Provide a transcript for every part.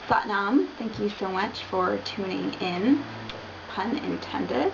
Satnam, thank you so much for tuning in, pun intended.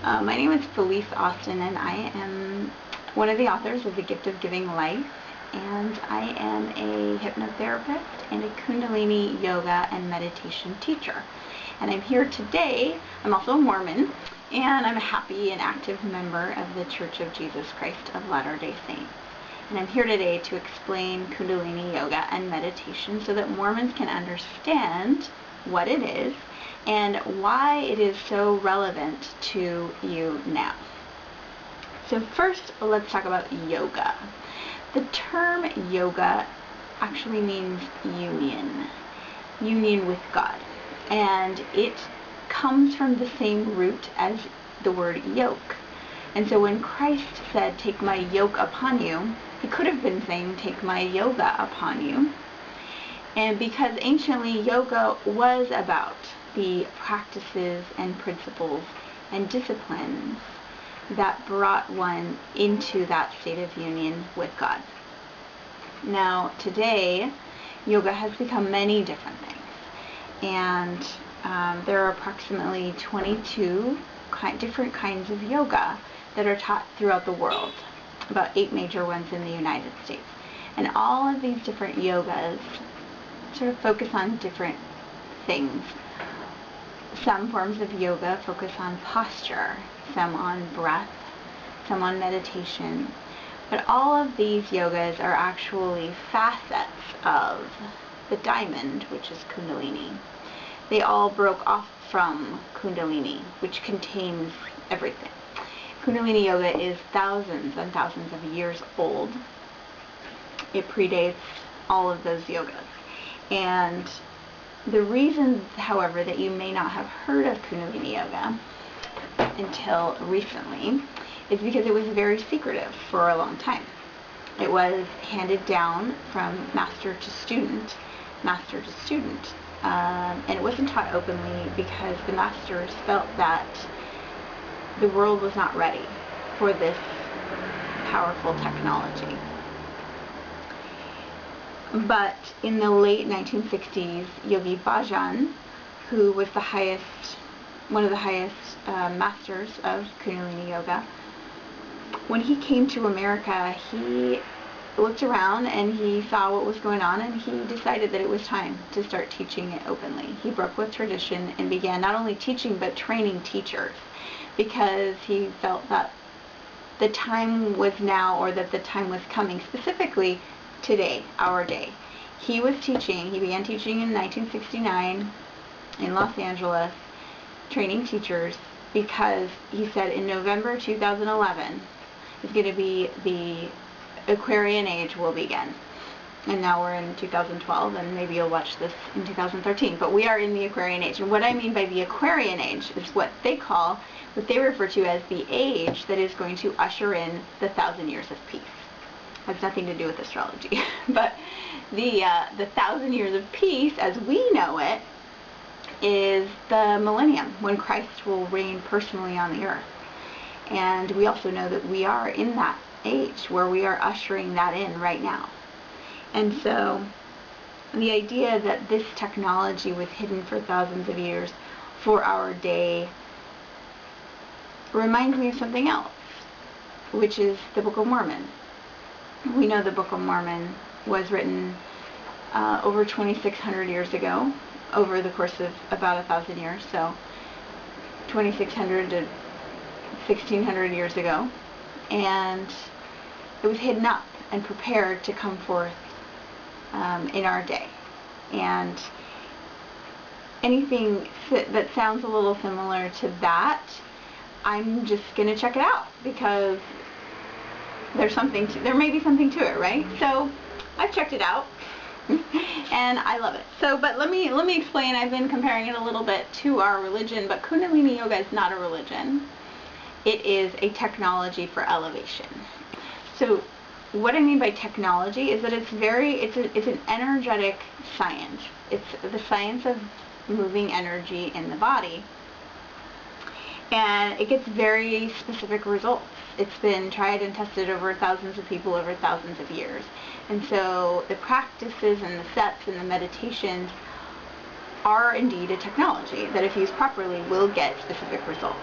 My name is Felice Austin, and I am one of the authors of The Gift of Giving Life, and I am a hypnotherapist and a Kundalini Yoga and Meditation teacher. And I'm here today, I'm also a Mormon, and I'm a happy and active member of the Church of Jesus Christ of Latter-day Saints. And I'm here today to explain Kundalini Yoga and Meditation so that Mormons can understand what it is and why it is so relevant to you now. So first, let's talk about yoga. The term yoga actually means union with God. And it comes from the same root as the word yoke. And so when Christ said, "Take my yoke upon you," he could have been saying, "Take my yoga upon you." And because anciently yoga was about the practices and principles and disciplines that brought one into that state of union with God. Now today, yoga has become many different things. And there are approximately 22 different kinds of yoga that are taught throughout the world, about 8 major ones in the United States. And all of these different yogas sort of focus on different things. Some forms of yoga focus on posture, some on breath, some on meditation. But all of these yogas are actually facets of the diamond, which is Kundalini. They all broke off from Kundalini, which contains everything. Kundalini Yoga is thousands and thousands of years old. It predates all of those yogas. And the reason, however, that you may not have heard of Kundalini Yoga until recently is because it was very secretive for a long time. It was handed down from master to student, and it wasn't taught openly because the masters felt that the world was not ready for this powerful technology. But in the late 1960s, Yogi Bhajan, who was one of the highest masters of Kundalini Yoga, when he came to America, he looked around and he saw what was going on, and he decided that it was time to start teaching it openly. He broke with tradition and began not only teaching but training teachers, because he felt that the time was now, or that the time was coming, specifically today, our day. He began teaching in 1969 in Los Angeles, training teachers, because he said in November 2011 is going to be the Aquarian age will begin. And now we're in 2012, and maybe you'll watch this in 2013, but we are in the Aquarian age. And what I mean by the Aquarian age is what they refer to as the age that is going to usher in the 1,000 years of peace. Has nothing to do with astrology. But the 1,000 years of peace, as we know it, is the millennium, when Christ will reign personally on the earth. And we also know that we are in that age where we are ushering that in right now. And so the idea that this technology was hidden for thousands of years for our day reminds me of something else, which is the Book of Mormon. We know the Book of Mormon was written over 2,600 years ago, over the course of about 1,000 years, so 2,600 to 1,600 years ago, and it was hidden up and prepared to come forth in our day. And anything that sounds a little similar to that, I'm just going to check it out, because there may be something to it, right? So I've checked it out and I love it. So, but let me explain. I've been comparing it a little bit to our religion, but Kundalini Yoga is not a religion. It is a technology for elevation. So what I mean by technology is that it's an energetic science. It's the science of moving energy in the body. And it gets very specific results. It's been tried and tested over thousands of people over thousands of years. And so the practices and the sets and the meditations are indeed a technology that, if used properly, will get specific results.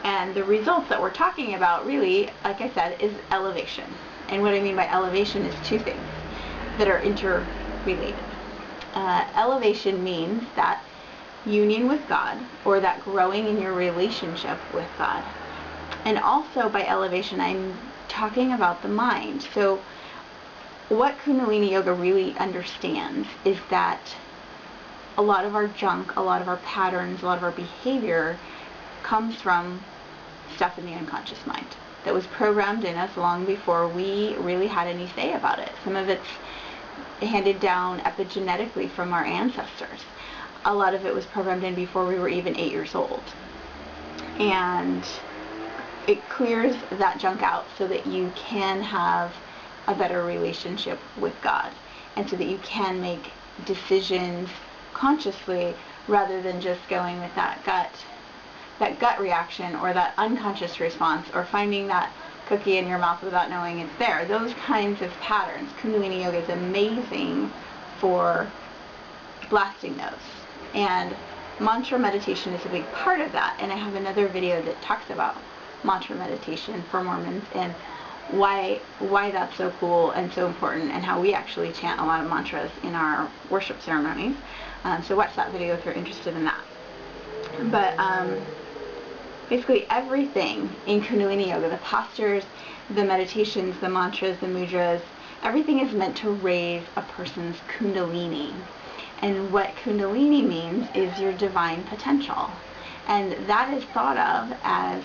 And the results that we're talking about, really, like I said, is elevation. And what I mean by elevation is two things that are interrelated. Elevation means that union with God, or that growing in your relationship with God. And also by elevation, I'm talking about the mind. So what Kundalini Yoga really understands is that a lot of our junk, a lot of our patterns, a lot of our behavior comes from stuff in the unconscious mind that was programmed in us long before we really had any say about it. Some of it's handed down epigenetically from our ancestors. A lot of it was programmed in before we were even 8 years old. And it clears that junk out so that you can have a better relationship with God, and so that you can make decisions consciously rather than just going with that gut reaction, or that unconscious response, or finding that cookie in your mouth without knowing it's there. Those kinds of patterns. Kundalini Yoga is amazing for blasting those. And mantra meditation is a big part of that. And I have another video that talks about mantra meditation for Mormons, and why that's so cool and so important, and how we actually chant a lot of mantras in our worship ceremonies. So watch that video if you're interested in that. But basically everything in Kundalini Yoga, the postures, the meditations, the mantras, the mudras, everything is meant to raise a person's Kundalini. And what Kundalini means is your divine potential. And that is thought of as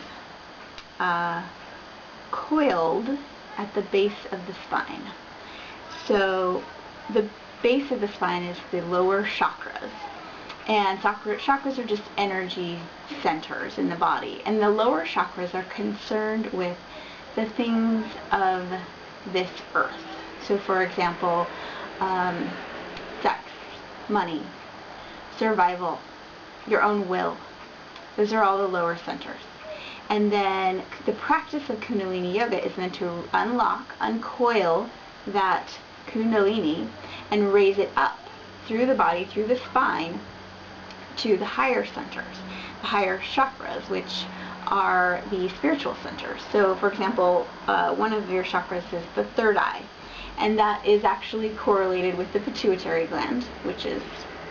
coiled at the base of the spine. So the base of the spine is the lower chakras. And chakras are just energy centers in the body. And the lower chakras are concerned with the things of this earth. So for example, sex, money, survival, your own will. Those are all the lower centers. And then the practice of Kundalini Yoga is meant to unlock, uncoil that Kundalini and raise it up through the body, through the spine, to the higher centers, the higher chakras, which are the spiritual centers. So for example, one of your chakras is the third eye, and that is actually correlated with the pituitary gland, which is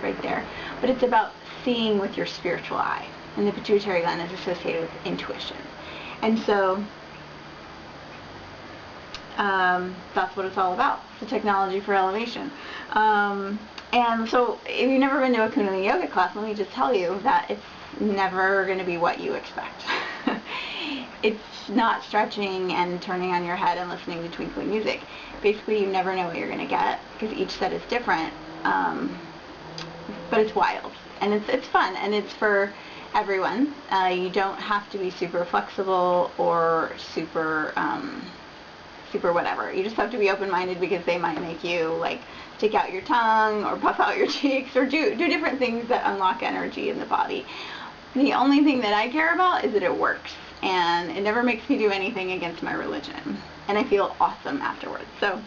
right there. But it's about seeing with your spiritual eye, and the pituitary gland is associated with intuition. And so that's what it's all about. It's a technology for elevation. And so if you've never been to a Kundalini Yoga class, let me just tell you that it's never going to be what you expect. It's not stretching and turning on your head and listening to twinkling music. Basically, you never know what you're going to get, because each set is different. But it's wild, and it's fun, and it's for everyone. You don't have to be super flexible or super whatever. You just have to be open-minded, because they might make you like stick out your tongue or puff out your cheeks or do different things that unlock energy in the body. The only thing that I care about is that it works, and it never makes me do anything against my religion, and I feel awesome afterwards. So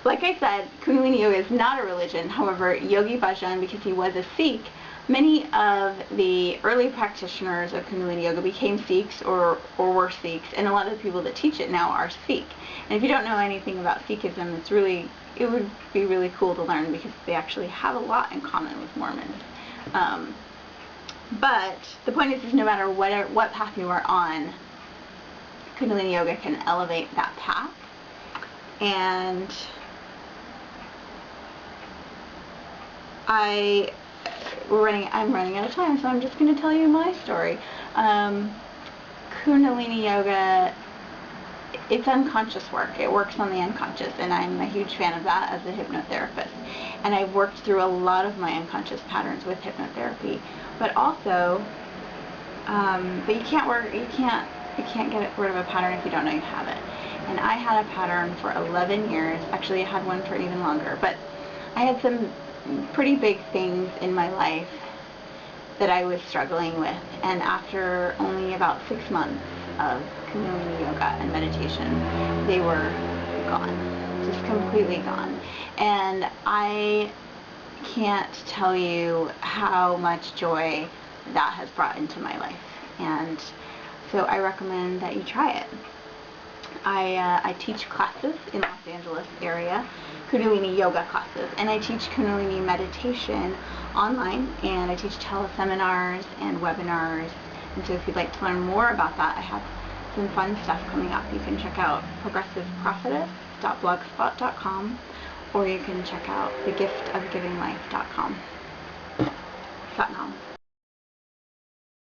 like I said, Kundalini Yoga is not a religion. However, Yogi Bhajan, because he was a Sikh, many of the early practitioners of Kundalini Yoga became Sikhs or were Sikhs, and a lot of the people that teach it now are Sikh. And if you don't know anything about Sikhism, it would be really cool to learn, because they actually have a lot in common with Mormons. But the point is no matter what path you are on, Kundalini Yoga can elevate that path. And I'm running out of time, so I'm just going to tell you my story. Kundalini Yoga, it's unconscious work. It works on the unconscious, and I'm a huge fan of that as a hypnotherapist. And I've worked through a lot of my unconscious patterns with hypnotherapy. But also, but you can't get rid of a pattern if you don't know you have it. And I had a pattern for 11 years. Actually, I had one for even longer. But I had some pretty big things in my life that I was struggling with, and after only about 6 months of Kundalini Yoga and meditation, they were gone, just completely gone. And I can't tell you how much joy that has brought into my life. And so I recommend that you try it. I teach classes in Los Angeles area, Kundalini Yoga classes, and I teach Kundalini Meditation online, and I teach teleseminars and webinars. And so if you'd like to learn more about that, I have some fun stuff coming up. You can check out progressiveprophetess.blogspot.com, or you can check out thegiftofgivinglife.com. Satnam.